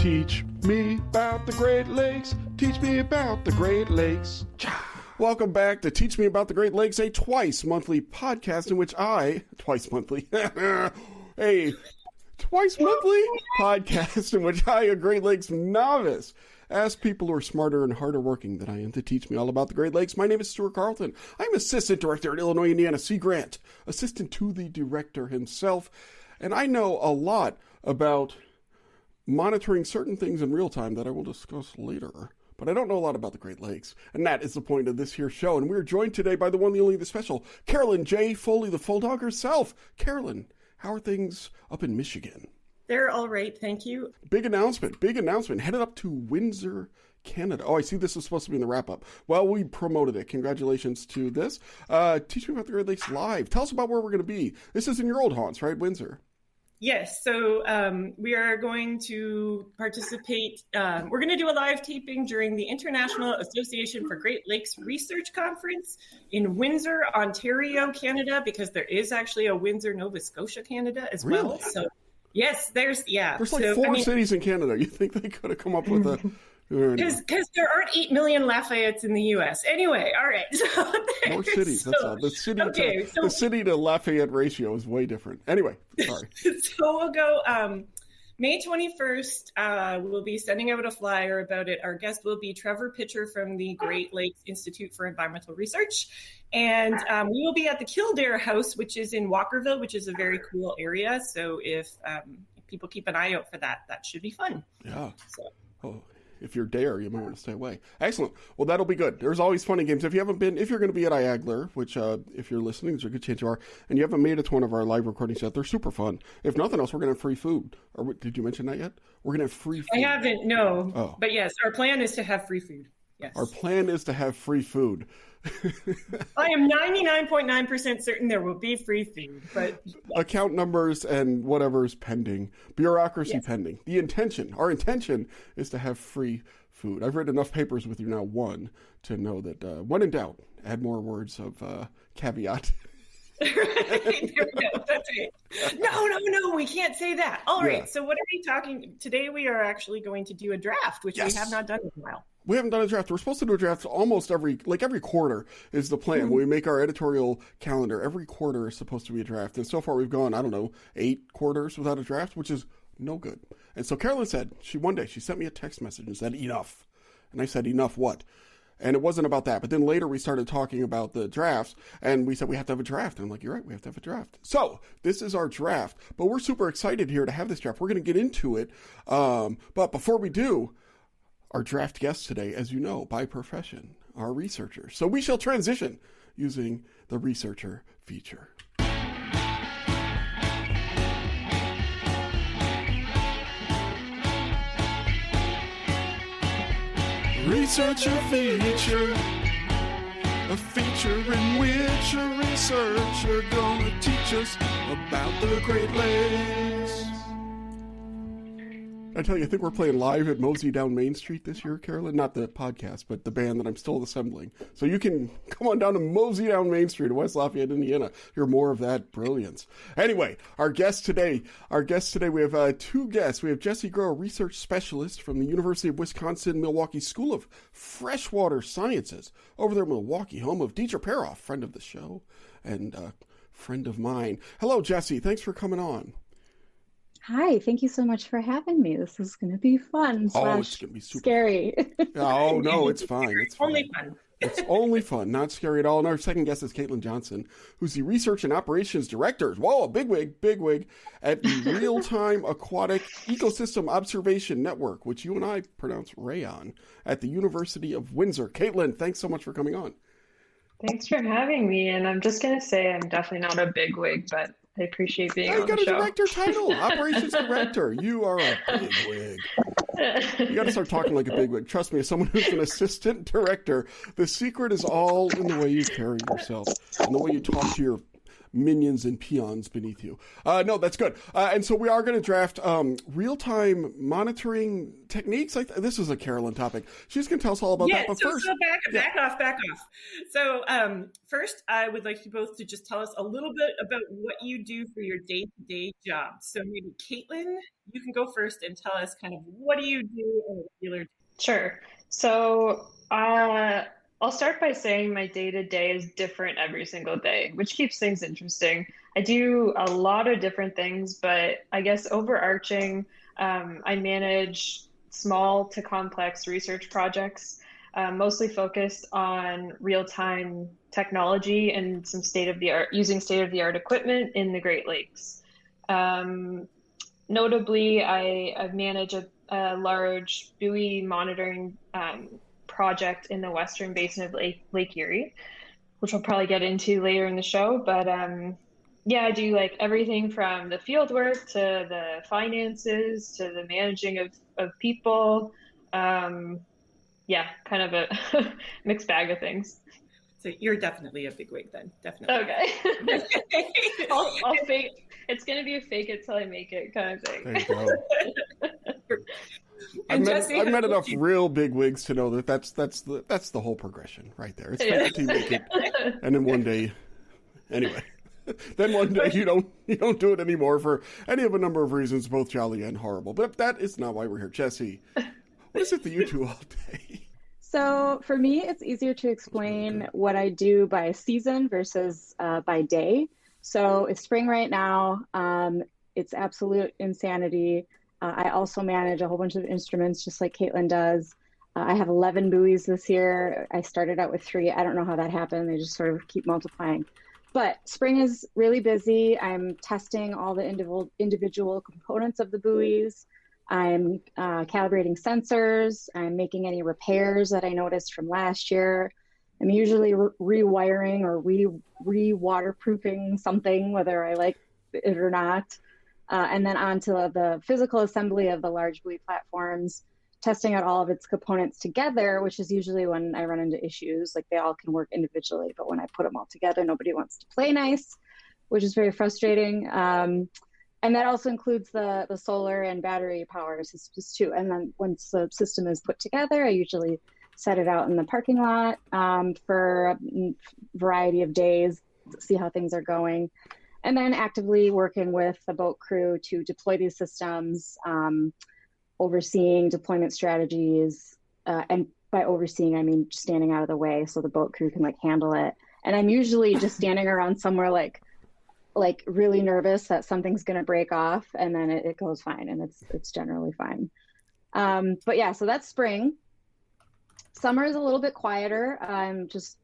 Teach me about the Great Lakes. Teach me about the Great Lakes. Welcome back to Teach Me About the Great Lakes, a twice-monthly podcast in which twice-monthly podcast in which I, a Great Lakes novice, ask people who are smarter and harder working than I am to teach me all about the Great Lakes. My name is Stuart Carlton. I'm Assistant Director at Illinois Indiana Sea Grant, Assistant to the Director himself, and I know a lot about monitoring certain things in real time that I will discuss later. But I don't know a lot about the Great Lakes, and that is the point of this here show. And we're joined today by the one, the only, the special, Katelynn J. Foley, the Full Dog herself. Katelynn, how are things up in Michigan? They're all right, thank you. Big announcement. Headed up to Windsor, Canada. Oh, I see this is supposed to be in the wrap-up. Well, we promoted it. Congratulations to this. Teach me about the Great Lakes live. Tell us about where we're going to be. This is in your old haunts, right, Windsor? Yes, so we are going to participate. We're going to do a live taping during the International Association for Great Lakes Research Conference in Windsor, Ontario, Canada, because there is actually a Windsor, Nova Scotia, Canada as well. So, yes, there's like four cities in Canada. You think they could have come up with a... Because there aren't 8 million Lafayettes in the U.S. Anyway, all right. So more cities, that's all. The city to Lafayette ratio is way different. Anyway, sorry. So we'll go May 21st. We'll be sending out a flyer about it. Our guest will be Trevor Pitcher from the Great Lakes Institute for Environmental Research. And we will be at the Kildare House, which is in Walkerville, which is a very cool area. So if people keep an eye out for that, that should be fun. Yeah. If you're there, you might want to stay away. Excellent. Well, that'll be good. There's always fun and games. If you're going to be at IAGLR, which if you're listening, there's a good chance you are, and you haven't made it to one of our live recordings yet, they're super fun. If nothing else, we're going to have free food. Did you mention that yet? We're going to have free food. I haven't, no. Oh. But yes, our plan is to have free food. Yes. Our plan is to have free food. I am 99.9% certain there will be free food, but account numbers and whatever's pending, bureaucracy pending. Our intention is to have free food. I've read enough papers with you now, to know that when in doubt, add more words of caveat. Right, there we go. That's right. No, we can't say that. All right. So what are we talking today? We are actually going to do a draft, which we have not done in a while. We haven't done a draft. We're supposed to do a draft almost every quarter is the plan. Mm-hmm. When we make our editorial calendar, every quarter is supposed to be a draft. And so far we've gone, 8 quarters without a draft, which is no good. And so Carolyn said, one day she sent me a text message and said, enough. And I said, enough what? And it wasn't about that. But then later we started talking about the drafts and we said we have to have a draft. And I'm like, you're right, we have to have a draft. So this is our draft. But we're super excited here to have this draft. We're going to get into it. But before we do, our draft guests today, as you know, by profession, are researchers. So we shall transition using the researcher feature. Researcher feature, a feature in which a researcher gonna teach us about the Great Lakes. I tell you, I think we're playing live at Mosey Down Main Street this year, Carolyn. Not the podcast, but the band that I'm still assembling. So you can come on down to Mosey Down Main Street in West Lafayette, Indiana. Hear more of that brilliance. Anyway, our guests today, we have 2 guests. We have Jessie Grow, research specialist from the University of Wisconsin-Milwaukee School of Freshwater Sciences, over there in Milwaukee, home of Deidre Peroff, friend of the show and friend of mine. Hello, Jessie. Thanks for coming on. Hi, thank you so much for having me. This is going to be fun. It's going to be super scary. Oh, no, it's fine. It's fine. Only fun. It's only fun, not scary at all. And our second guest is Katelynn Johnson, who's the Research and Operations Director. Whoa, bigwig, at the Real-Time Aquatic Ecosystem Observation Network, which you and I pronounce RAEON, at the University of Windsor. Katelynn, thanks so much for coming on. Thanks for having me. And I'm just going to say I'm definitely not a bigwig, but I appreciate being on the show. You got a director title, operations director. You are a bigwig. You got to start talking like a bigwig. Trust me, as someone who's an assistant director, the secret is all in the way you carry yourself and the way you talk to your minions and peons beneath you. No, that's good. And so we are going to draft real-time monitoring techniques. This is a Carolyn topic. She's going to tell us all about that. But first, back off. So first, I would like you both to just tell us a little bit about what you do for your day-to-day job. So maybe Katelynn, you can go first and tell us kind of what do you do on a regular day? Sure. So I'll start by saying my day-to-day is different every single day, which keeps things interesting. I do a lot of different things, but I guess overarching, I manage small to complex research projects, mostly focused on real-time technology and using state-of-the-art equipment in the Great Lakes. Notably, I manage a large buoy monitoring project in the western basin of Lake Erie, which we'll probably get into later in the show. But I do like everything from the field work to the finances to the managing of people. Kind of a mixed bag of things. So you're definitely a bigwig then, definitely. Okay. I'll fake. It's going to be a fake it till I make it kind of thing. There you go. I've met enough real big wigs to know that's the whole progression right there. It's fake it till you make it, and then one day, anyway, then one day you don't do it anymore for any of a number of reasons, both jolly and horrible. But that is not why we're here. Jessie, what is it that you do all day? So for me, it's easier to explain what I do by season versus by day. So it's spring right now. It's absolute insanity. I also manage a whole bunch of instruments, just like Katelynn does. I have 11 buoys this year. I started out with 3. I don't know how that happened. They just sort of keep multiplying. But spring is really busy. I'm testing all the individual components of the buoys. I'm calibrating sensors. I'm making any repairs that I noticed from last year. I'm usually rewiring or re-waterproofing something, whether I like it or not. And then on to the physical assembly of the large buoy platforms, testing out all of its components together, which is usually when I run into issues. Like they all can work individually, but when I put them all together, nobody wants to play nice, which is very frustrating. And that also includes the solar and battery power systems too. And then once the system is put together, I usually set it out in the parking lot for a variety of days, see how things are going. And then actively working with the boat crew to deploy these systems, overseeing deployment strategies. And by overseeing, I mean just standing out of the way so the boat crew can handle it. And I'm usually just standing around somewhere like really nervous that something's going to break off, and then it goes fine, and it's generally fine. But yeah, so that's spring. Summer is a little bit quieter. I'm just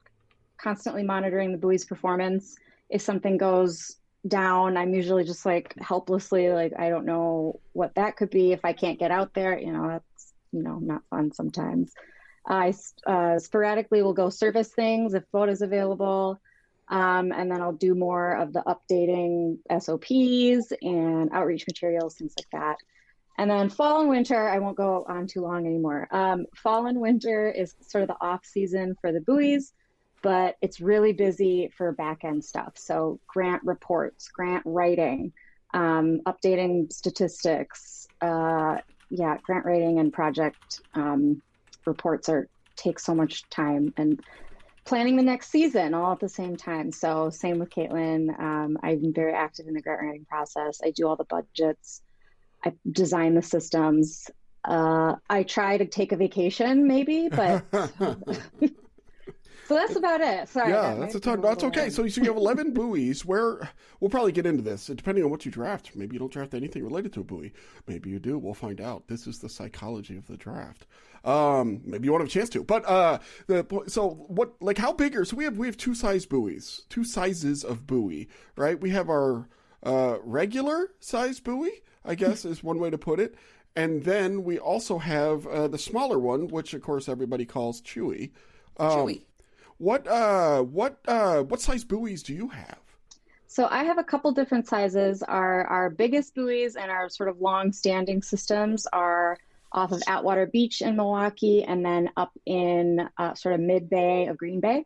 constantly monitoring the buoy's performance. If something goes down, I'm usually just helplessly I don't know what that could be. If I can't get out there, that's not fun sometimes. I sporadically will go service things if boat is available. And then I'll do more of the updating SOPs and outreach materials, things like that. And then fall and winter, I won't go on too long anymore. Fall and winter is sort of the off season for the buoys, but it's really busy for back end stuff. So grant reports, grant writing, updating statistics, grant writing and project reports take so much time, and planning the next season all at the same time. So same with Katelynn. I've been very active in the grant writing process. I do all the budgets. I design the systems. I try to take a vacation maybe, but so that's about it. Sorry. Yeah, that's a ton. That's okay. So you have 11 buoys. Where we'll probably get into this, depending on what you draft. Maybe you don't draft anything related to a buoy. Maybe you do. We'll find out. This is the psychology of the draft. Maybe you won't have a chance to. But how big are? So we have two sizes of buoy, right? We have our regular size buoy, I guess is one way to put it, and then we also have the smaller one, which of course everybody calls Chewy. Chewy. What size buoys do you have? So I have a couple different sizes. Our biggest buoys and our sort of long-standing systems are off of Atwater Beach in Milwaukee, and then up in sort of mid-bay of Green Bay.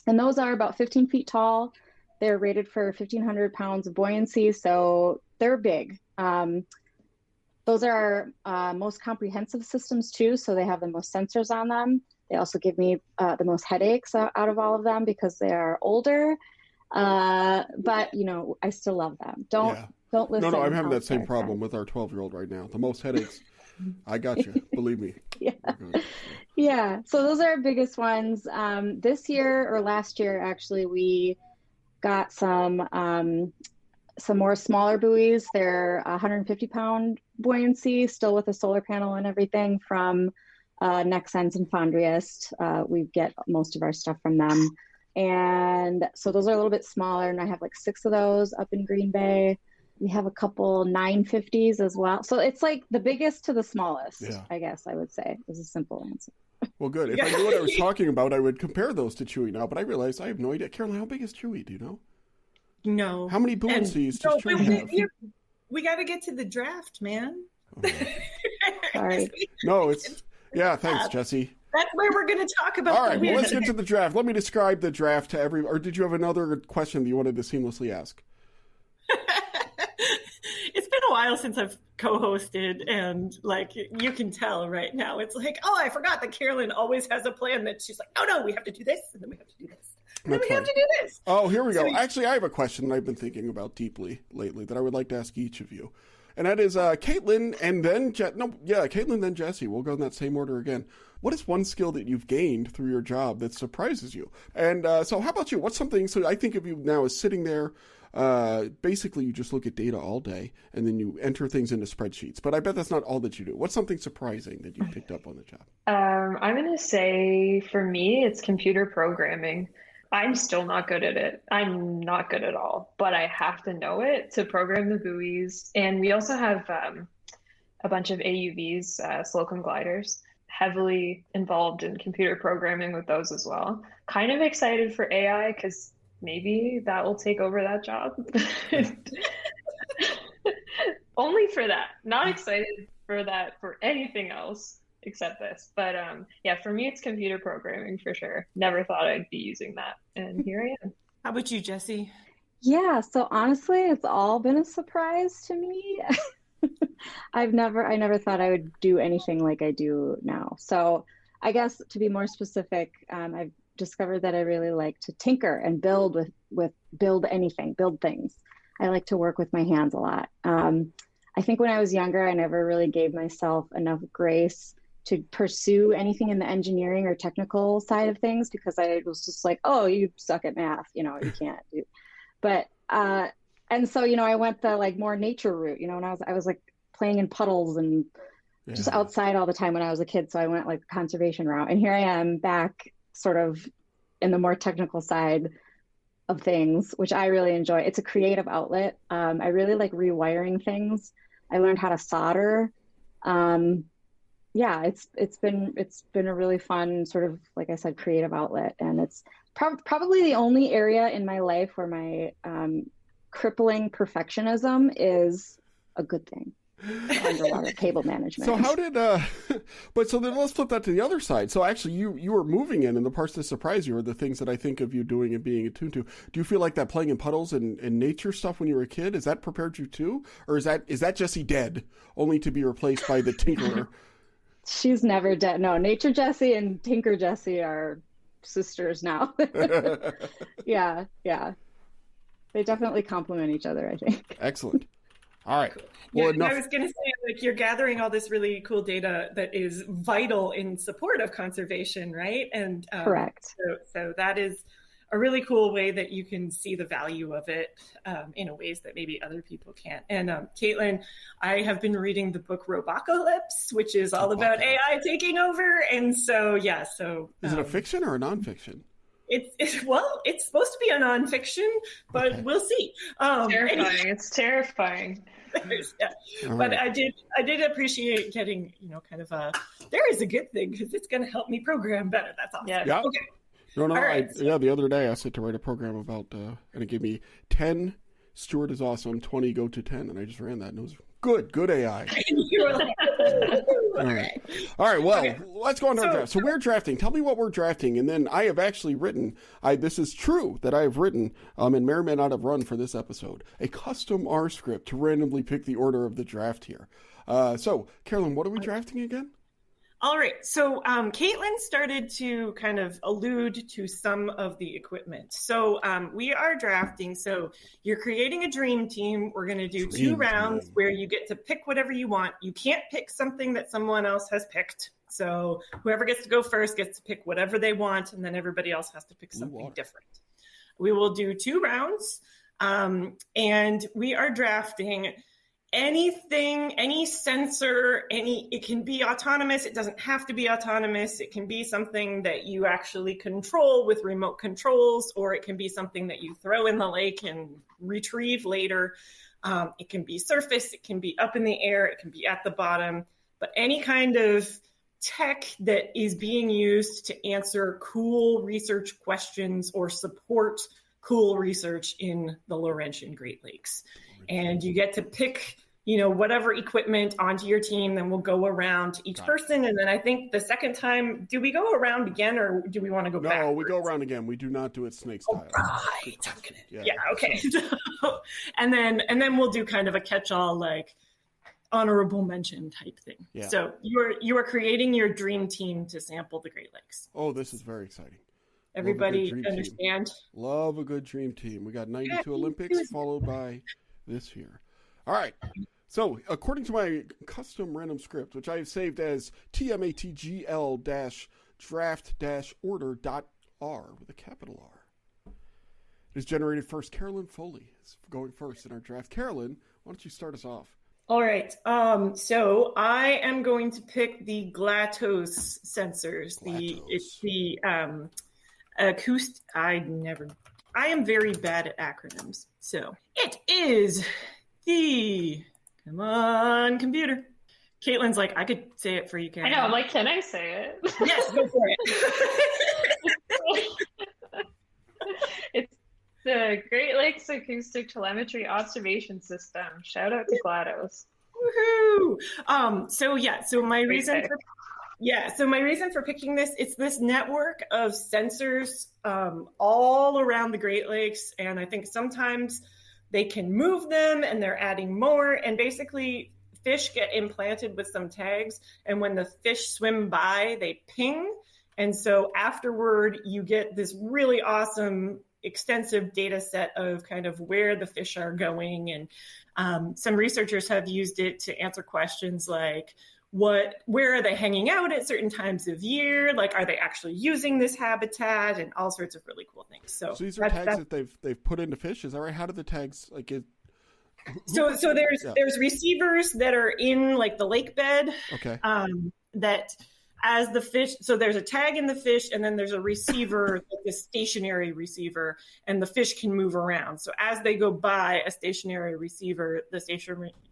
And those are about 15 feet tall. They're rated for 1,500 pounds of buoyancy, so they're big. Those are our most comprehensive systems too, so they have the most sensors on them. They also give me the most headaches out of all of them because they are older. But you know, I still love them. Don't listen. No, I'm having that same problem with our 12-year-old right now. The most headaches. I got you. Believe me. Yeah. So those are our biggest ones. This year or last year, actually, we got some more smaller buoys. They're 150-pound buoyancy, still with a solar panel and everything from Nexens and Fondriest. We get most of our stuff from them. And so those are a little bit smaller, and I have like 6 of those up in Green Bay. We have a couple 950s as well. So it's like the biggest to the smallest, I guess I would say, is a simple answer. Well, good. If I knew what I was talking about, I would compare those to Chewy now, but I realized I have no idea. Carolyn, how big is Chewy? Do you know? No. How many buoyancies does Chewy have? We got to get to the draft, man. Sorry. No, it's... Yeah, thanks, Jessie. That's where we're going to talk about. All right, well, let's get to the draft. Let me describe the draft to or did you have another question that you wanted to seamlessly ask? It's been a while since I've co-hosted, and like you can tell right now, it's like, oh, I forgot that Carolyn always has a plan that she's like, oh no, we have to do this, and then we have to do this, and then we have to do this. Oh, here we go. Actually, I have a question that I've been thinking about deeply lately that I would like to ask each of you. And that is Katelynn and then Katelynn, then Jessie. We'll go in that same order again. What is one skill that you've gained through your job that surprises you? And so how about you? What's something, so I think of you now as sitting there, basically you just look at data all day and then you enter things into spreadsheets. But I bet that's not all that you do. What's something surprising that you picked up on the job? I'm going to say for me, it's computer programming. I'm still not good at it. I'm not good at all, but I have to know it to program the buoys. And we also have a bunch of AUVs, Slocum gliders, heavily involved in computer programming with those as well. Kind of excited for AI because maybe that will take over that job. Only for that. Not excited for that for anything else except this. But for me, it's computer programming for sure. Never thought I'd be using that. And here I am. How about you, Jessie? Yeah, so honestly, it's all been a surprise to me. I never thought I would do anything like I do now. So I guess to be more specific, I've discovered that I really like to tinker and build build things. I like to work with my hands a lot. I think when I was younger, I never really gave myself enough grace to pursue anything in the engineering or technical side of things because I was just like, oh, you suck at math, you can't do. But and so I went the like more nature route, when I was like playing in puddles and just outside all the time when I was a kid. So I went like conservation route, and here I am back sort of in the more technical side of things, which I really enjoy. It's a creative outlet. I really like rewiring things. I learned how to solder. It's been a really fun sort of, like I said, creative outlet, and it's probably the only area in my life where my crippling perfectionism is a good thing. Underwater cable management. So how did but so then let's flip that to the other side. So actually you were moving in, and the parts that surprise you are the things that I think of you doing and being attuned to. Do you feel like that playing in puddles and nature stuff when you were a kid, has that prepared you too? Or is that Jessie dead, only to be replaced by the tinkerer? She's never dead. No, Nature Jessie and Tinker Jessie are sisters now. Yeah. They definitely complement each other, I think. Excellent. All right. Well, I was going to say, like, you're gathering all this really cool data that is vital in support of conservation, right? And correct. So that is a really cool way that you can see the value of it in ways that maybe other people can't. And Katelynn, I have been reading the book Robocalypse, which is all about AI taking over. And so, is it a fiction or a nonfiction? It's supposed to be a nonfiction, but we'll see. Terrifying. It's terrifying. But I did appreciate getting, kind of there is a good thing because it's going to help me program better. That's awesome. Yeah. Okay. No. Right. The other day I set to write a program about, and it gave me 10 Stuart is awesome, 20 go to 10, and I just ran that, and it was Good AI. You were like, All right. Well, Okay. let's go on to our draft. So we're drafting. Tell me what we're drafting, and then I have actually written. This is true that I have written, and may or may not have run for this episode, a custom R script to randomly pick the order of the draft here. So, Carolyn, what are we drafting again? All right. So Katelynn started to kind of allude to some of the equipment. So we are drafting. So you're creating a dream team. We're going to do two rounds where you get to pick whatever you want. You can't pick something that someone else has picked. So whoever gets to go first gets to pick whatever they want, and then everybody else has to pick something different. We will do 2 rounds, and we are drafting anything, any sensor, it can be autonomous. It doesn't have to be autonomous. It can be something that you actually control with remote controls, or it can be something that you throw in the lake and retrieve later. It can be surface. It can be up in the air. It can be at the bottom. But any kind of tech that is being used to answer cool research questions or support cool research in the Laurentian Great Lakes. And you get to pick, whatever equipment onto your team, then we'll go around to each person. And then I think the second time, do we go around again, or do we want to go back? No, we go around again. We do not do it snake style. Right. Yeah, okay. and then we'll do kind of a catch-all, like honorable mention type thing. Yeah. So you are creating your dream team to sample the Great Lakes. Oh, this is very exciting. Everybody understand? Team. Love a good dream team. We got 92 Olympics followed by this here. All right. So, according to my custom random script, which I have saved as tmatgl-draft-order.r with a capital R, it is generated first. Carolyn Foley is going first in our draft. Carolyn, why don't you start us off? All right. So I am going to pick the GLaToS sensors. It's the acoustic. I am very bad at acronyms. So it is the, come on, computer. Caitlin's like, I could say it for you, Karen. I know. I'm like, can I say it? Yes, go for it. It's the Great Lakes Acoustic Telemetry Observation System. Shout out to GLaToS. Woohoo! So my reason for picking this, it's this network of sensors all around the Great Lakes, and I think sometimes they can move them, and they're adding more, and basically fish get implanted with some tags, and when the fish swim by, they ping, and so afterward you get this really awesome extensive data set of kind of where the fish are going. And some researchers have used it to answer questions like, where are they hanging out at certain times of year? Like, are they actually using this habitat, and all sorts of really cool things. So these are tags that they've put into fish. Is that right? How do the tags get? So there's receivers that are in like the lake bed. Okay. That as the fish, so there's a tag in the fish, and then there's a receiver, like a stationary receiver, and the fish can move around. So as they go by a stationary receiver, the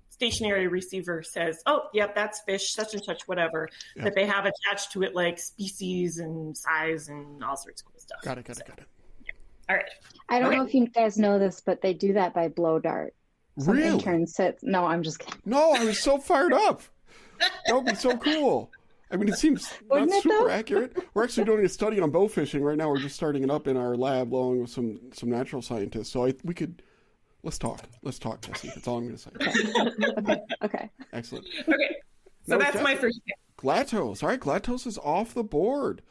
stationary receiver says, oh, yep, that's fish, such and such, whatever, that they have attached to it, like species and size and all sorts of cool stuff. Got it. Yeah. All right. I don't know if you guys know this, but they do that by blow dart. Some really? intern sits. No, I'm just kidding. No, I was so fired up. That would be so cool. I mean, it seems not super accurate. We're actually doing a study on bow fishing right now. We're just starting it up in our lab along with some natural scientists. So let's talk. Let's talk, Jessie. That's all I'm going to say. Okay. Excellent. Okay. So that's Jessie, my first pick. GLaToS. All right, GLaToS is off the board,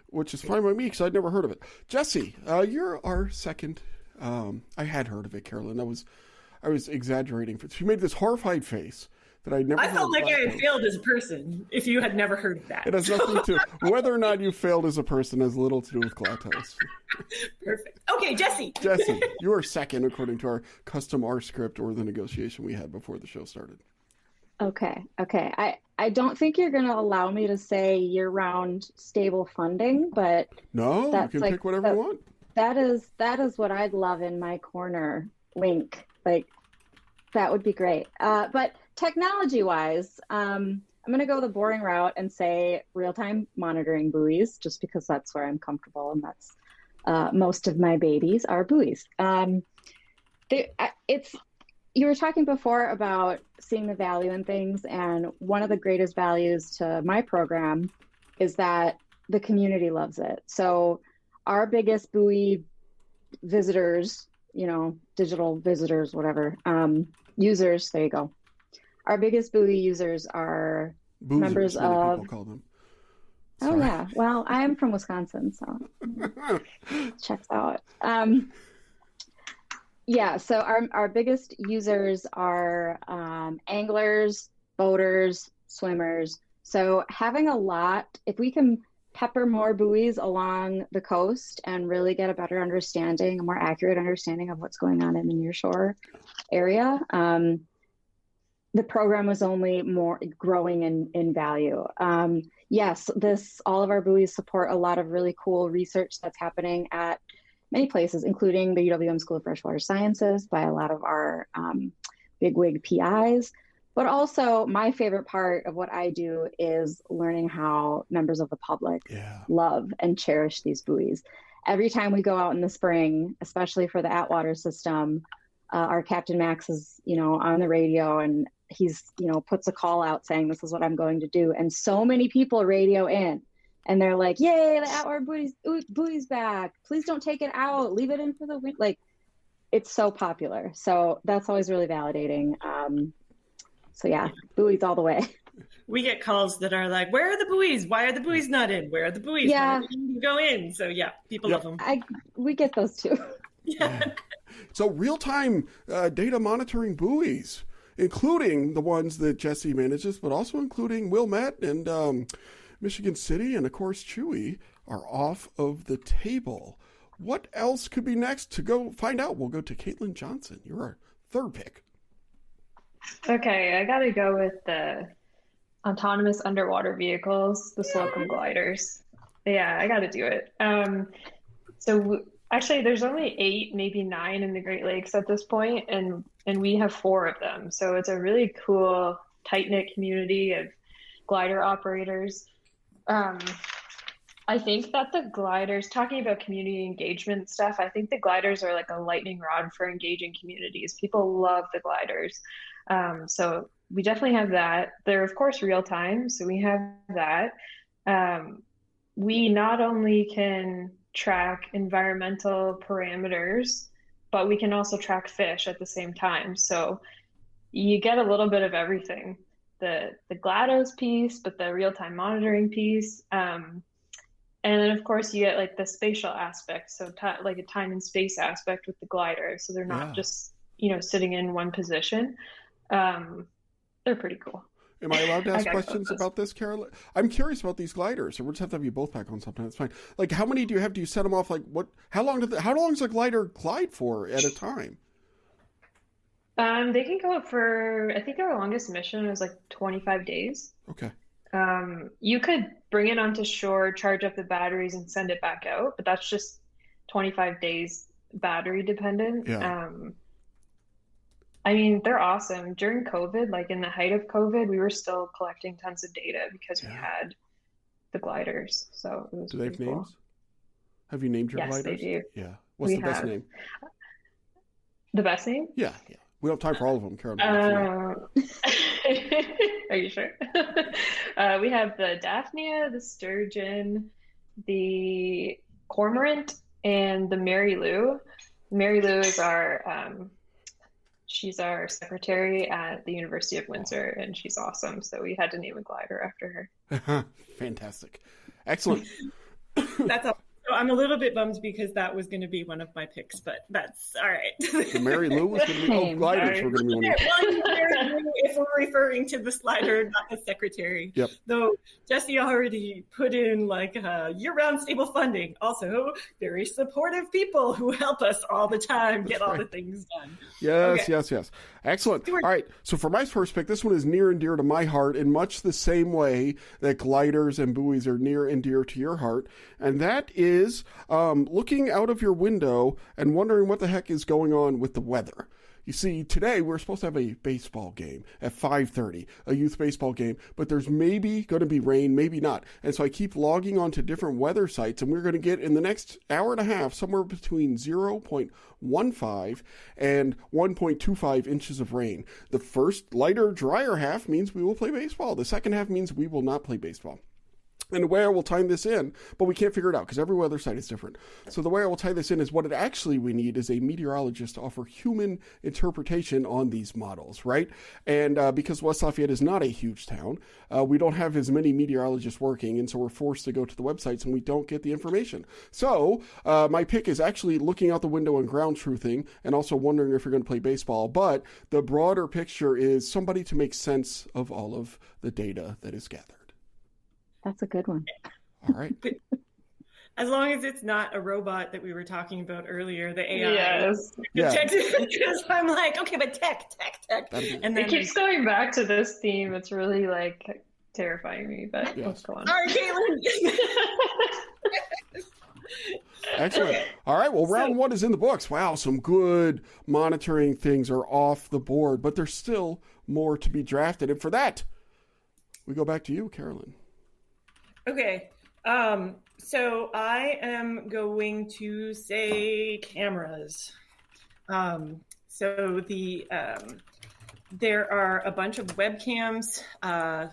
which is fine by me because I'd never heard of it. Jessie, you're our second. I had heard of it, Carolyn. I was exaggerating. She made this horrified face that I'd never. I felt like I had failed as a person if you had never heard of that. It has nothing to whether or not you failed as a person has little to do with GLaToS. Perfect. Okay, Jessie. Jessie, you are second according to our custom R script or the negotiation we had before the show started. Okay. I don't think you're going to allow me to say year-round stable funding, but no, you can pick whatever you want. That is what I'd love in my corner. Wink. Like, that would be great. But technology-wise, I'm going to go the boring route and say real-time monitoring buoys, just because that's where I'm comfortable, and that's most of my babies are buoys. you were talking before about seeing the value in things, and one of the greatest values to my program is that the community loves it. So our biggest buoy visitors, digital visitors, whatever, users, there you go. Our biggest buoy users are Boozers, members of... people call them. Oh, yeah. Well, I am from Wisconsin, so checks out. Yeah, so our biggest users are anglers, boaters, swimmers. So having a lot, if we can pepper more buoys along the coast and really get a better understanding, a more accurate understanding of what's going on in the nearshore area, the program was only more growing in value. Yes, all of our buoys support a lot of really cool research that's happening at many places, including the UWM School of Freshwater Sciences by a lot of our bigwig PIs. But also my favorite part of what I do is learning how members of the public love and cherish these buoys. Every time we go out in the spring, especially for the Atwater system, our Captain Max is, on the radio, and he's, puts a call out saying, this is what I'm going to do. And so many people radio in, and they're like, yay, the Atwater buoy's back. Please don't take it out. Leave it in for the wind. Like, it's so popular. So that's always really validating. So yeah, buoys all the way. We get calls that are like, where are the buoys? Why are the buoys not in? Where are the buoys? Yeah. Go in. So yeah, people love them. We get those too. Yeah. So real-time data monitoring buoys, including the ones that Jessie manages, but also including Wilmette and Michigan City and, of course, Chewy, are off of the table. What else could be next? To go find out, we'll go to Katelynn Johnson. You're our third pick. Okay, I gotta go with the autonomous underwater vehicles, the Slocum gliders. Yeah, I gotta do it. Actually, there's only 8, maybe 9 in the Great Lakes at this point, and we have 4 of them. So it's a really cool, tight-knit community of glider operators. I think that the gliders, talking about community engagement stuff, I think the gliders are like a lightning rod for engaging communities. People love the gliders. So we definitely have that. They're, of course, real time. So we have that. We not only can track environmental parameters, but we can also track fish at the same time. So you get a little bit of everything. The GLaDOS piece, but the real-time monitoring piece. And then, of course, you get like the spatial aspect, so like a time and space aspect with the glider. So they're not just, sitting in one position. They're pretty cool. Am I allowed to ask questions about this, Carolyn? I'm curious about these gliders. So we'll just have to have you both back on sometime. It's fine. Like, how many do you have? Do you set them off? Like, what? How long does a glider glide for at a time? They can go up for, I think our longest mission was like 25 days. Okay. You could bring it onto shore, charge up the batteries, and send it back out, but that's just 25 days battery dependent. Yeah. I mean, they're awesome. During COVID, like in the height of COVID, we were still collecting tons of data because we had the gliders. So it was. Do they have cool. names? Have you named your gliders? Yes, they do. Yeah. What's the best name? The best name? Yeah. We don't have time for all of them, Carolyn. Are you sure? We have the Daphnia, the Sturgeon, the Cormorant, and the Mary Lou. Mary Lou is she's our secretary at the University of Windsor, and she's awesome. So we had to name a glider after her. Fantastic. Excellent. That's all. So I'm a little bit bummed because that was going to be one of my picks, but that's all right. So Mary Lou was going to be gliders. We're going to be one of if we're referring to the slider, not the secretary. Yep. Though Jessie already put in like year-round stable funding. Also, very supportive people who help us all the time get all the things done. Yes. Excellent. All right. So for my first pick, this one is near and dear to my heart in much the same way that gliders and buoys are near and dear to your heart. And that is looking out of your window and wondering what the heck is going on with the weather. You see, today we're supposed to have a baseball game at 5:30, a youth baseball game, but there's maybe going to be rain, maybe not. And so I keep logging on to different weather sites, and we're going to get in the next hour and a half somewhere between 0.15 and 1.25 inches of rain. The first lighter, drier half means we will play baseball. The second half means we will not play baseball. And the way I will tie this in, but we can't figure it out because every weather site is different. So the way I will tie this in is what it actually we need is a meteorologist to offer human interpretation on these models, right? And because West Lafayette is not a huge town, we don't have as many meteorologists working, and so we're forced to go to the websites and we don't get the information. So my pick is actually looking out the window and ground truthing and also wondering if you're going to play baseball. But the broader picture is somebody to make sense of all of the data that is gathered. That's a good one. All right. As long as it's not a robot that we were talking about earlier, the AI. Yes. Yeah. Because I'm like, okay, but tech. And then It keeps going back to this theme. It's really like terrifying me, but let's go on. All right, Katelynn. Excellent. All right. Well, round one is in the books. Wow. Some good monitoring things are off the board, but there's still more to be drafted. And for that, we go back to you, Carolyn. Okay. So I am going to say cameras. So there are a bunch of webcams. I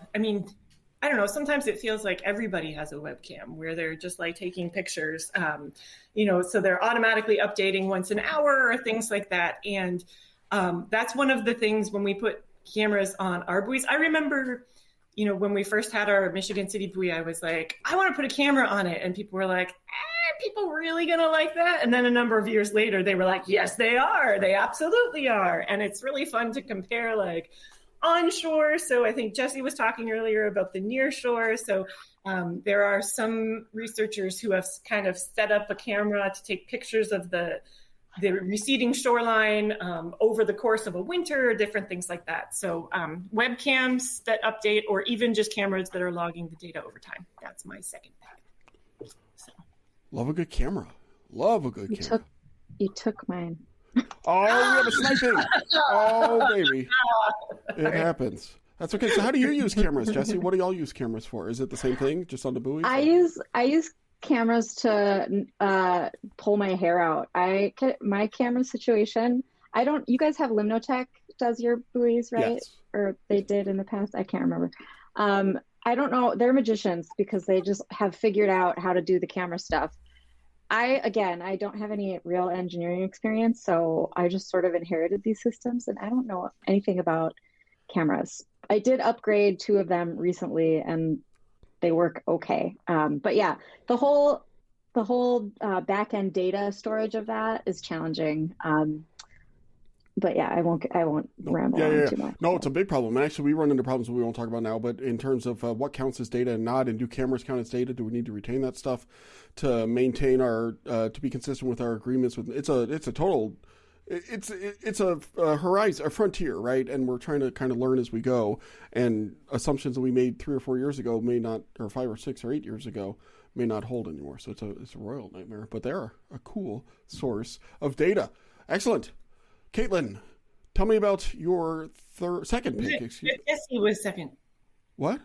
don't know, sometimes it feels like everybody has a webcam where they're just like taking pictures, so they're automatically updating once an hour or things like that. And that's one of the things when we put cameras on our buoys. I remember, when we first had our Michigan City buoy, I was like, I want to put a camera on it. And people were like, people really going to like that? And then a number of years later, they were like, yes, they are. They absolutely are. And it's really fun to compare like onshore. So I think Jessie was talking earlier about the near shore. So there are some researchers who have kind of set up a camera to take pictures of the receding shoreline over the course of a winter, different things like that. So webcams that update, or even just cameras that are logging the data over time. That's my second pick. So. Love a good camera. You took mine. Oh, we have a sniping. Oh, baby. It happens. That's okay. So how do you use cameras, Jessie? What do y'all use cameras for? Is it the same thing, just on the buoys? I use cameras to pull my hair out. My camera situation, you guys have Limnotech does your buoys, right? Yes. Or they did in the past. I can't remember. I don't know. They're magicians because they just have figured out how to do the camera stuff. I don't have any real engineering experience, so I just sort of inherited these systems and I don't know anything about cameras. I did upgrade 2 of them recently and they work okay. But yeah, the whole back end data storage of that is challenging. But yeah, I won't ramble on too much. No, it's a big problem. And actually, we run into problems that we won't talk about now. But in terms of what counts as data and not, and do cameras count as data? Do we need to retain that stuff to maintain our to be consistent with our agreements? It's a horizon, a frontier, right? And we're trying to kind of learn as we go. And assumptions that we made 3 or 4 years ago may not, or 5 or 6 or 8 years ago, may not hold anymore. So it's a royal nightmare. But they're a cool source of data. Excellent. Katelynn, tell me about your second pick. Excuse me. Jessie was second. What?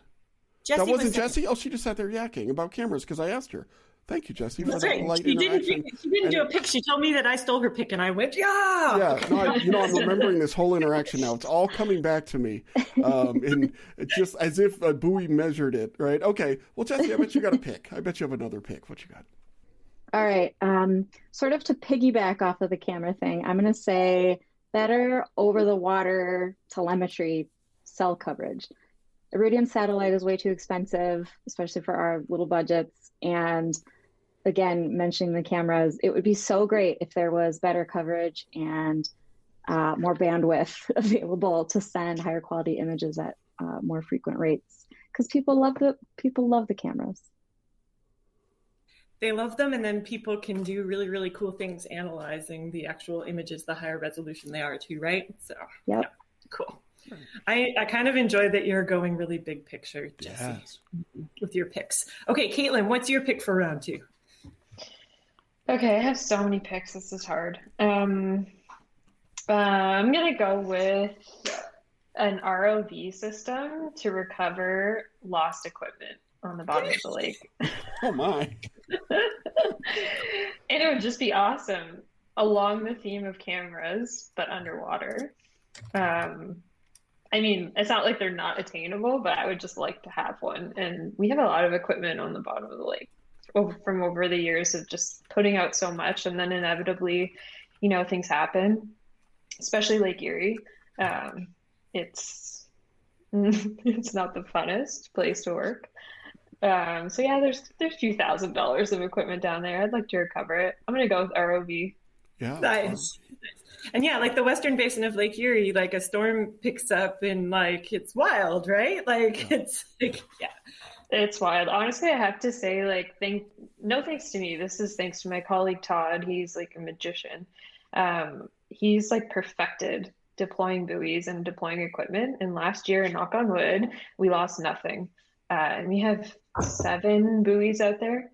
Jessie that wasn't was Jessie? Oh, she just sat there yakking about cameras because I asked her. Thank you, Jessie, for That's that right. light She interaction. didn't do a pick. She told me that I stole her pick, and I went, yeah. Yeah, no, I'm remembering this whole interaction now. It's all coming back to me, and it's just as if a buoy measured it, right? Okay, well, Jessie, I bet you got a pick. I bet you have another pick. What you got? All right. Sort of to piggyback off of the camera thing, I'm going to say better over-the-water telemetry cell coverage. Iridium satellite is way too expensive, especially for our little budgets. And again, mentioning the cameras, it would be so great if there was better coverage and more bandwidth available to send higher quality images at more frequent rates, because people love the cameras. They love them, and then people can do really, really cool things analyzing the actual images, the higher resolution they are too, right? So, yep. Yeah, cool. I kind of enjoy that you're going really big picture, Jessie, with your picks. Okay, Katelynn, what's your pick for round 2? Okay, I have so many picks. This is hard. I'm gonna go with an ROV system to recover lost equipment on the bottom of the lake. Oh my. And it would just be awesome along the theme of cameras, but underwater. I mean, it's not like they're not attainable, but I would just like to have one. And we have a lot of equipment on the bottom of the lake from over the years of just putting out so much, and then inevitably, things happen, especially Lake Erie. It's not the funnest place to work. So yeah, there's a few $1,000s of equipment down there. I'd like to recover it. I'm gonna go with ROV. Yeah. Nice. And yeah, like the western basin of Lake Erie, like a storm picks up and like it's wild, right? Like it's like, yeah. It's wild. Honestly, I have to say, like, no thanks to me. This is thanks to my colleague Todd. He's like a magician. He's like perfected deploying buoys and deploying equipment. And last year, knock on wood, we lost nothing. And we have 7 buoys out there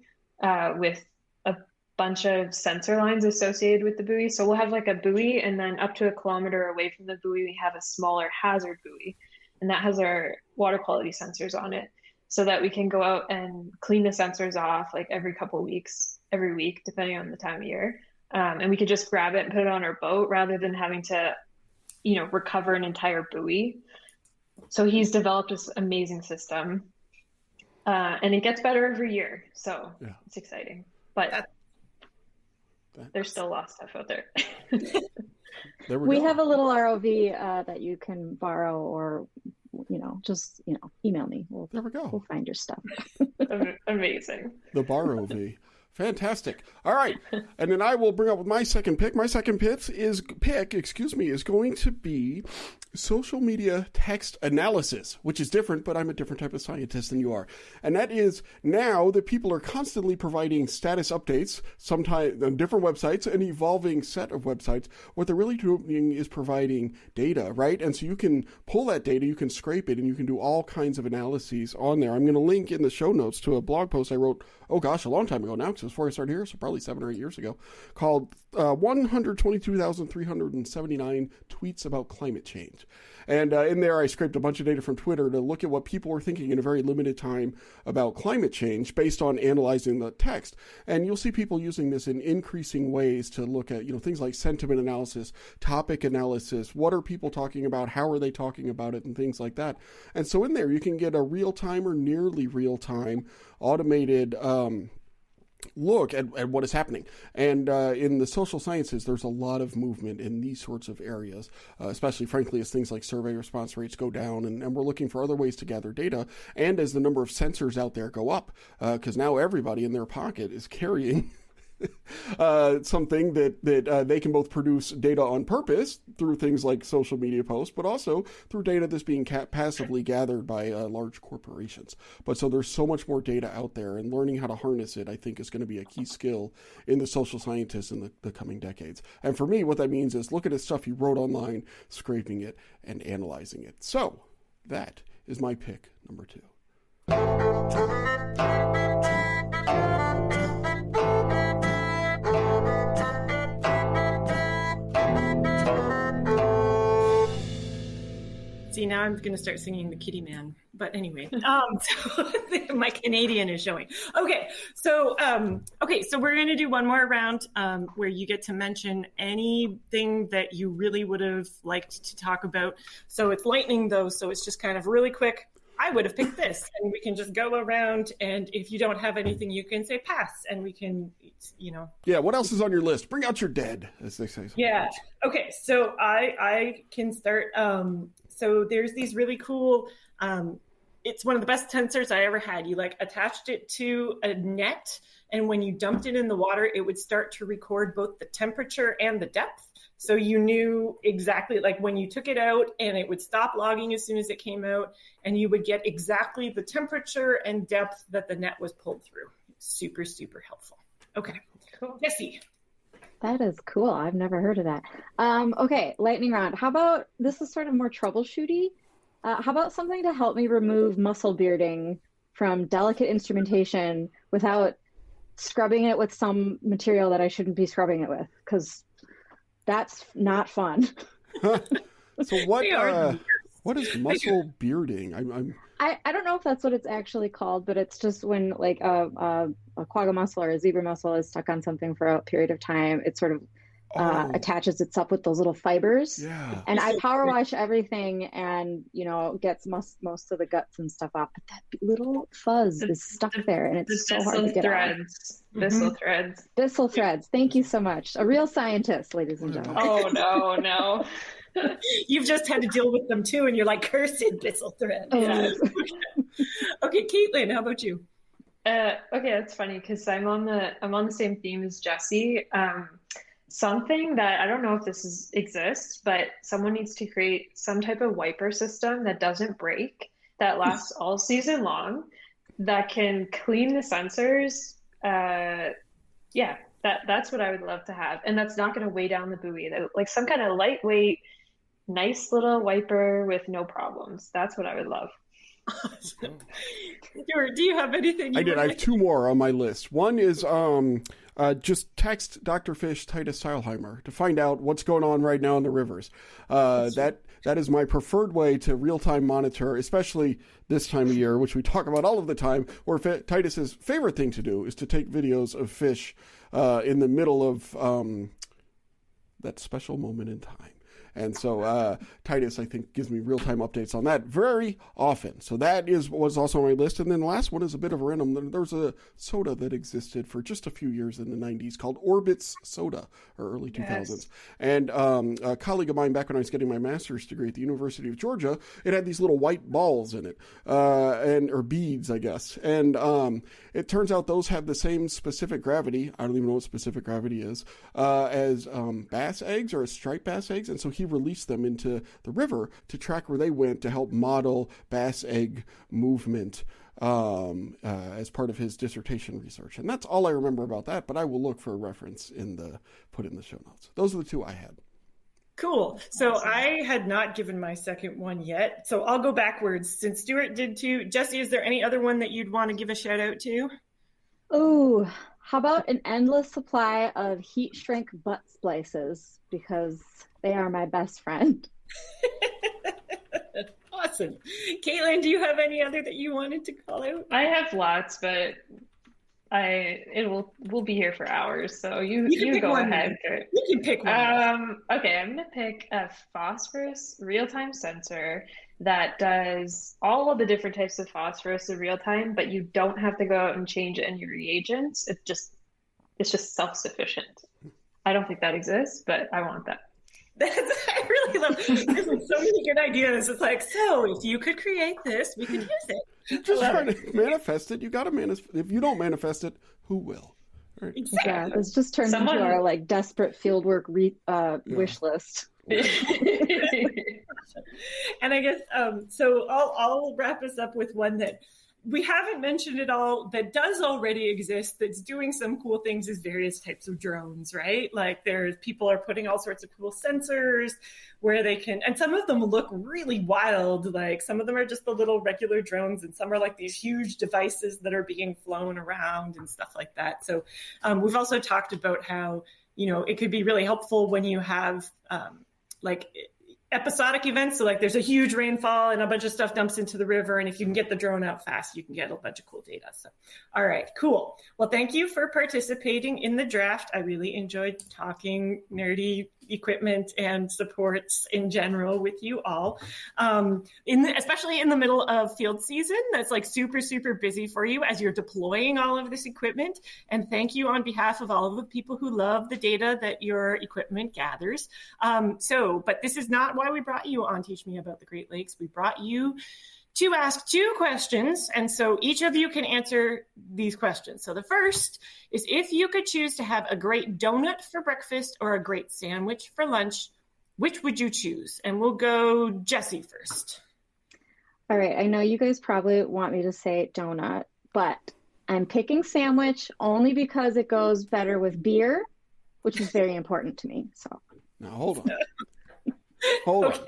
with a bunch of sensor lines associated with the buoy. So we'll have like a buoy, and then up to a kilometer away from the buoy, we have a smaller hazard buoy. And that has our water quality sensors on it, so that we can go out and clean the sensors off like every couple weeks, every week, depending on the time of year. And we could just grab it and put it on our boat rather than having to, recover an entire buoy. So he's developed this amazing system. And it gets better every year. So It's exciting. But there's still a lot of stuff out there. We have a little ROV that you can borrow, or just email me. There we go. We'll find your stuff. Amazing. The bar OV. Fantastic. All right. And then I will bring up with my second pick. My second pick is going to be social media text analysis, which is different, but I'm a different type of scientist than you are. And that is, now that people are constantly providing status updates, sometimes on different websites, an evolving set of websites, what they're really doing is providing data, right? And so you can pull that data, you can scrape it, and you can do all kinds of analyses on there. I'm going to link in the show notes to a blog post I wrote, a long time ago now, because it was before I started here, so probably 7 or 8 years ago, called 122,379 Tweets About Climate Change. And in there, I scraped a bunch of data from Twitter to look at what people were thinking in a very limited time about climate change based on analyzing the text. And you'll see people using this in increasing ways to look at, things like sentiment analysis, topic analysis, what are people talking about, how are they talking about it, and things like that. And so in there, you can get a real-time or nearly real-time automated look at what is happening. And in the social sciences, there's a lot of movement in these sorts of areas, especially, frankly, as things like survey response rates go down, and we're looking for other ways to gather data, and as the number of sensors out there go up, because now everybody in their pocket is carrying something that they can both produce data on purpose through things like social media posts, but also through data that's being passively gathered by large corporations. But so there's so much more data out there, and learning how to harness it, I think, is going to be a key skill in the social scientists in the coming decades. And for me, what that means is looking at stuff you wrote online, scraping it, and analyzing it. So that is my pick number 2. See, now I'm going to start singing the Kitty Man. But anyway, so my Canadian is showing. Okay, so we're going to do one more round where you get to mention anything that you really would have liked to talk about. So it's lightning, though, so it's just kind of really quick. I would have picked this, and we can just go around, and if you don't have anything, you can say pass, and we can, Yeah, what else is on your list? Bring out your dead, as they say. Yeah, okay, so I can start. So there's these really cool, it's one of the best sensors I ever had. You attached it to a net, and when you dumped it in the water, it would start to record both the temperature and the depth. So you knew exactly, when you took it out, and it would stop logging as soon as it came out, and you would get exactly the temperature and depth that the net was pulled through. Super, super helpful. Okay, cool. Jessie. That is cool. I've never heard of that. Okay, lightning round. How about, this is sort of more troubleshooty. How about something to help me remove muscle bearding from delicate instrumentation without scrubbing it with some material that I shouldn't be scrubbing it with? Because That's not fun. So what is muscle bearding? I don't know if that's what it's actually called, but it's just when like a quagga mussel or a zebra mussel is stuck on something for a period of time, it sort of attaches itself with those little fibers. Yeah. And I power wash everything and, gets most of the guts and stuff off. But that little fuzz is stuck there and it's so hard to get off. Bissell threads. Bissell threads. Thank you so much. A real scientist, ladies and gentlemen. Oh, no. You've just had to deal with them too, and you're like, cursed Bissell thread. Yeah. Okay, Katelynn, how about you? Okay, that's funny because I'm on the same theme as Jessie. Something that I don't know if this exists, but someone needs to create some type of wiper system that doesn't break, that lasts all season long, that can clean the sensors. That's what I would love to have, and that's not going to weigh down the buoy. Like some kind of lightweight, nice little wiper with no problems. That's what I would love. Awesome. Stuart, do you have anything? I have two more on my list. One is just text Dr. Fish Titus Seilheimer to find out what's going on right now in the rivers. That is my preferred way to real-time monitor, especially this time of year, which we talk about all of the time, where Titus's favorite thing to do is to take videos of fish in the middle of that special moment in time. And so Titus, I think, gives me real-time updates on that very often. So that was also on my list. And then the last one is a bit of a random. There was a soda that existed for just a few years in the 90s called Orbitz Soda, or early 2000s. Yes. And a colleague of mine, back when I was getting my master's degree at the University of Georgia, it had these little white balls in it, or beads, I guess. And it turns out those have the same specific gravity. I don't even know what specific gravity is, as bass eggs or as striped bass eggs. And so he released them into the river to track where they went to help model bass egg movement as part of his dissertation research. And that's all I remember about that, but I will look for a reference put in the show notes. Those are the two I had. Cool. So I had not given my second one yet. So I'll go backwards since Stuart did too. Jessie, is there any other one that you'd want to give a shout out to? Oh, how about an endless supply of heat shrink butt splices, because they are my best friend. Awesome. Katelynn, do you have any other that you wanted to call out? I have lots, but we'll be here for hours, so you go ahead. You can pick one. Okay, I'm gonna pick a phosphorus real-time sensor that does all of the different types of phosphorus in real time, but you don't have to go out and change any reagents. It's just self-sufficient. I don't think that exists, but I want that. I really love this. There's so many good ideas. It's like, so if you could create this, we could use it. You're just trying to manifest it. You got to manifest. If you don't manifest it, who will? Right. Exactly. Yeah, this just turned into our desperate fieldwork wish list. And I guess so. I'll wrap us up with one that we haven't mentioned at all that does already exist, that's doing some cool things, is various types of drones, right? Like people are putting all sorts of cool sensors where they can, and some of them look really wild. Like some of them are just the little regular drones, and some are like these huge devices that are being flown around and stuff like that. So we've also talked about how, it could be really helpful when you have episodic events. So there's a huge rainfall and a bunch of stuff dumps into the river. And if you can get the drone out fast, you can get a bunch of cool data. So, all right, cool. Well, thank you for participating in the draft. I really enjoyed talking nerdy equipment and supports in general with you all, especially in the middle of field season. That's super, super busy for you as you're deploying all of this equipment. And thank you on behalf of all of the people who love the data that your equipment gathers. But this is not why we brought you on Teach Me About the Great Lakes. We brought you to ask 2 questions, and so each of you can answer these questions. So the first is, if you could choose to have a great donut for breakfast or a great sandwich for lunch, which would you choose? And we'll go Jessie first. All right, I know you guys probably want me to say donut, but I'm picking sandwich only because it goes better with beer, which is very important to me. So now hold on. Hold on.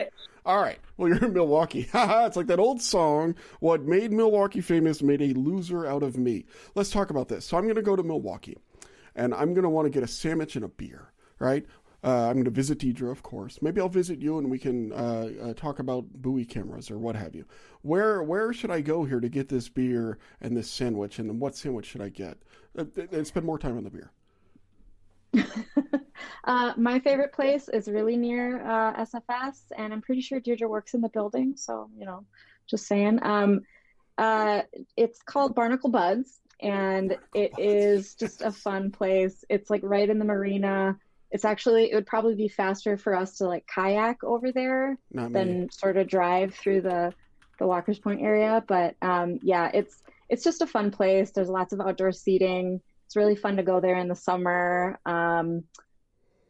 All right. Well, you're in Milwaukee. It's like that old song, what made Milwaukee famous made a loser out of me. Let's talk about this. So I'm going to go to Milwaukee, and I'm going to want to get a sandwich and a beer, right? I'm going to visit Deidre, of course. Maybe I'll visit you and we can talk about buoy cameras or what have you. Where should I go here to get this beer and this sandwich? And then what sandwich should I get? And spend more time on the beer. My favorite place is really near SFS, and I'm pretty sure Deirdre works in the building. So, just saying. It's called Barnacle Buds, and it is just a fun place. It's like right in the marina. It would probably be faster for us to like kayak over there than sort of drive through the Walker's Point area. But yeah, it's just a fun place. There's lots of outdoor seating. It's really fun to go there in the summer.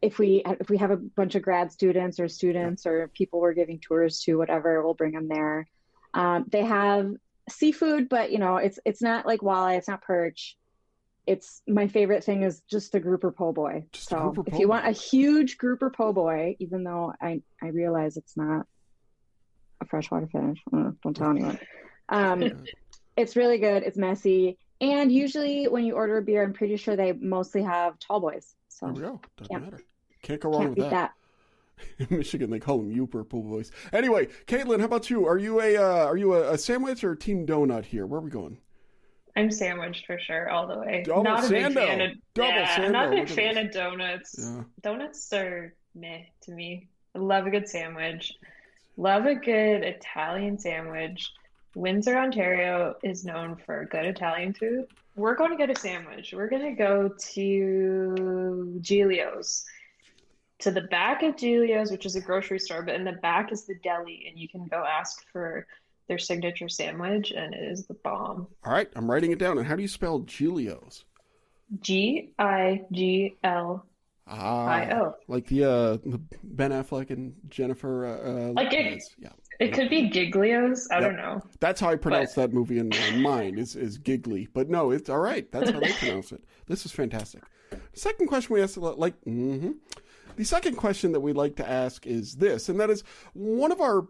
If we have a bunch of grad students or students or people we're giving tours to, whatever, we'll bring them there. They have seafood, but it's not like walleye, it's not perch. It's my favorite thing is just the grouper po' boy. So if you want a huge grouper po' boy, even though I realize it's not a freshwater fish, don't tell anyone. It's really good. It's messy. And usually when you order a beer, I'm pretty sure they mostly have tall boys. So there we go. Doesn't matter. Can't go wrong with that. In Michigan, they call them Youper po' boys. Anyway, Katelynn, how about you? Are you a sandwich or team donut here? Where are we going? I'm sandwiched for sure, all the way. Not a big fan of donuts. Yeah. Donuts are meh to me. I love a good sandwich. Love a good Italian sandwich. Windsor, Ontario is known for good Italian food. We're going to get a sandwich. We're going to go to Giglio's. To the back of Giglio's, which is a grocery store, but in the back is the deli, and you can go ask for their signature sandwich, and it is the bomb. All right, I'm writing it down. And how do you spell Giglio's? Giglio. Like the Ben Affleck and Jennifer. It could be Giglio's. I don't know. That's how I pronounce that movie in my mind is Giggly. But no, it's all right. That's how they pronounce it. This is fantastic. Second question we asked, the second question that we like to ask is this, and that is one of our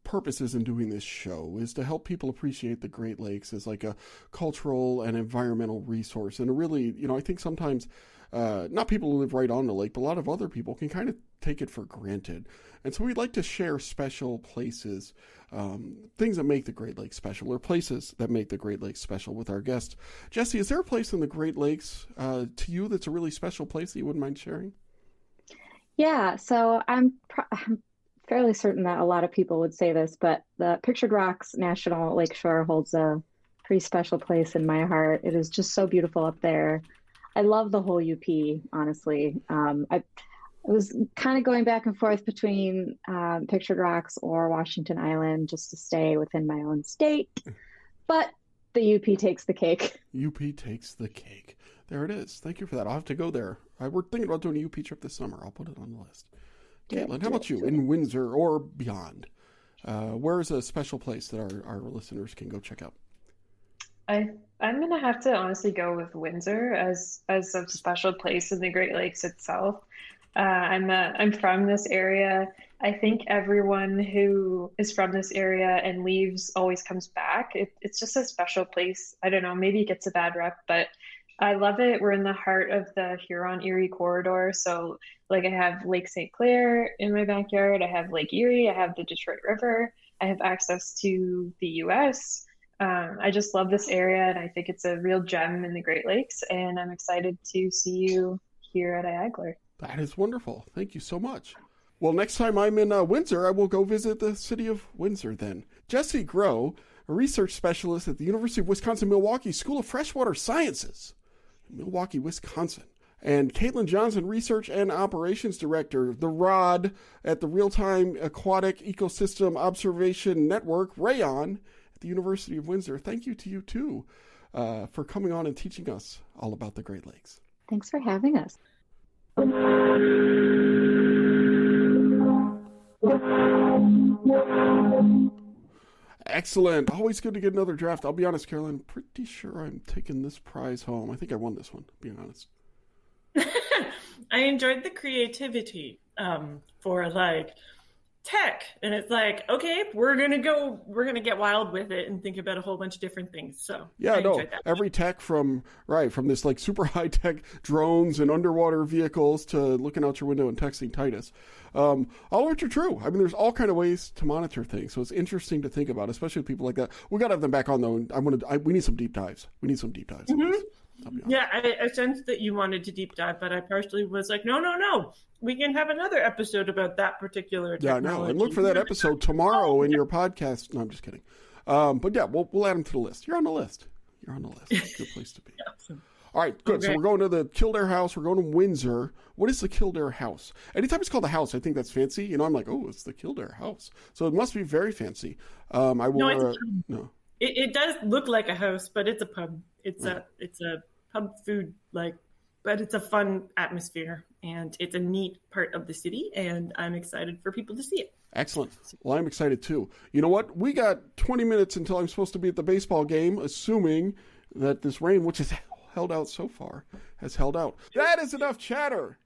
purposes in doing this show is to help people appreciate the Great Lakes as like a cultural and environmental resource. And really, I think sometimes not people who live right on the lake, but a lot of other people can kind of take it for granted. And so we'd like to share special places, things that make the Great Lakes special, or places that make the Great Lakes special with our guests. Jessie, is there a place in the Great Lakes to you that's a really special place that you wouldn't mind sharing? Yeah, so I'm fairly certain that a lot of people would say this, but the Pictured Rocks National Lakeshore holds a pretty special place in my heart. It is just so beautiful up there. I love the whole UP, honestly. I was kind of going back and forth between Pictured Rocks or Washington Island just to stay within my own state, but the UP takes the cake. UP takes the cake. There it is. Thank you for that. I'll have to go there. We're thinking about doing a UP trip this summer. I'll put it on the list. Katelynn, how about you? In Windsor or beyond? Where is a special place that our listeners can go check out? I'm going to have to honestly go with Windsor as a special place in the Great Lakes itself. I'm from this area. I think everyone who is from this area and leaves always comes back. It's just a special place. I don't know, maybe it gets a bad rep, but I love it. We're in the heart of the Huron-Erie corridor. So like I have Lake St. Clair in my backyard. I have Lake Erie. I have the Detroit River. I have access to the U.S. I just love this area, and I think it's a real gem in the Great Lakes, and I'm excited to see you here at IAGLR. That is wonderful. Thank you so much. Well, next time I'm in Windsor, I will go visit the city of Windsor then. Jessie Grow, a research specialist at the University of Wisconsin-Milwaukee School of Freshwater Sciences, Milwaukee, Wisconsin. And Katelynn Johnson, Research and Operations Director, the ROD at the Real-Time Aquatic Ecosystem Observation Network, RAEON, at the University of Windsor. Thank you to you, too, for coming on and teaching us all about the Great Lakes. Thanks for having us. Excellent. Always good to get another draft. I'll be honest, Carolyn, pretty sure I'm taking this prize home. I think I won this one, being honest. I enjoyed the creativity for tech. And it's like, okay, we're going to get wild with it and think about a whole bunch of different things. So yeah, every tech from this like super high tech drones and underwater vehicles to looking out your window and texting Titus. All of which are true. I mean, there's all kind of ways to monitor things. So it's interesting to think about, especially with people like that. We got to have them back on though. And we need some deep dives. Mm-hmm. Yeah, I sensed that you wanted to deep dive, but I partially was like, no. We can have another episode about that particular technology. Yeah, I know. And look for that episode tomorrow in your podcast. No, I'm just kidding. But yeah, we'll add them to the list. You're on the list. It's a good place to be. Awesome. All right, good. Okay. So we're going to the Kildare House. We're going to Windsor. What is the Kildare House? Anytime it's called the house, I think that's fancy. I'm like, oh, it's the Kildare House. So it must be very fancy. It does look like a house, but it's a pub. It's a pub food, but it's a fun atmosphere, and it's a neat part of the city, and I'm excited for people to see it. Excellent. Well, I'm excited too. You know what? We got 20 minutes until I'm supposed to be at the baseball game, assuming that this rain, which has held out so far, has held out. That is enough chatter.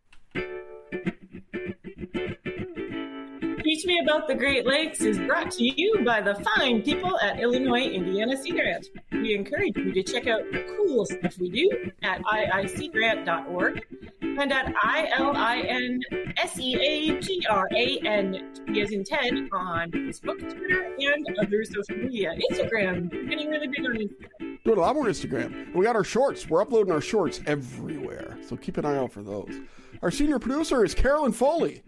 Teach Me About the Great Lakes is brought to you by the fine people at Illinois Indiana Sea Grant. We encourage you to check out the cool stuff we do at iiseagrant.org and at ILINSEAGRAN, as in Ted, on Facebook, Twitter, and other social media. Instagram, getting really big on Instagram. Doing a lot more Instagram. And we got our shorts. We're uploading our shorts everywhere, so keep an eye out for those. Our senior producer is Carolyn Foley.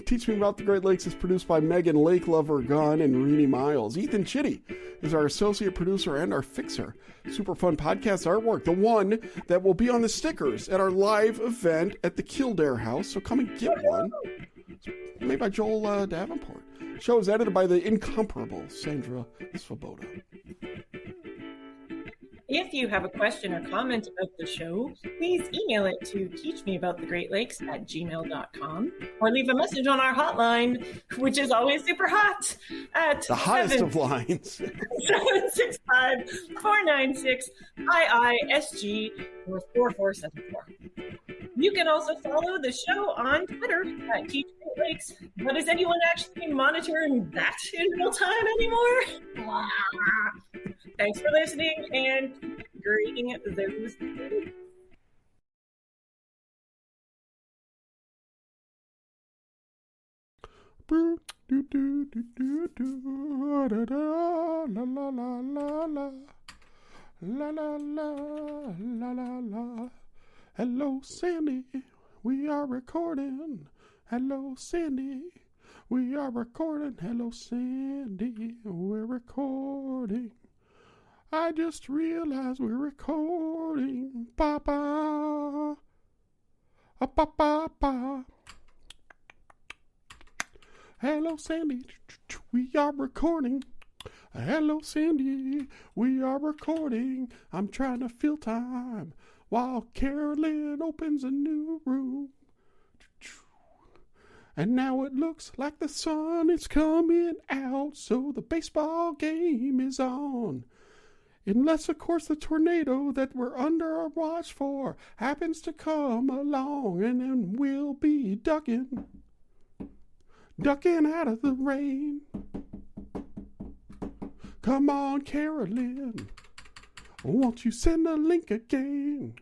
Teach Me About the Great Lakes is produced by Megan Lake Lover Gunn and Renie Miles. Ethan Chitty is our associate producer and our fixer. Super fun podcast artwork, the one that will be on the stickers at our live event at the Kildare House. So come and get one. It's made by Joel Davenport. Show is edited by the incomparable Sandra Svoboda. If you have a question or comment about the show, please email it to teachmeaboutthegreatLakes@gmail.com or leave a message on our hotline, which is always super hot, at the hottest of lines. 765-496-IISG or 4474. You can also follow the show on Twitter at Teach Great Lakes. But is anyone actually monitoring that in real time anymore? Thanks for listening and grading those. Hello, Sandy. We are recording. Hello, Sandy. We are recording. Hello, Sandy. We're recording. I just realized we're recording. Ba-ba. Ba-ba-ba. Hello, Sandy. We are recording. Hello, Sandy. We are recording. I'm trying to fill time while Carolyn opens a new room. And now it looks like the sun is coming out, so the baseball game is on. Unless, of course, the tornado that we're under a watch for happens to come along, and then we'll be ducking out of the rain. Come on, Carolyn, won't you send a link again?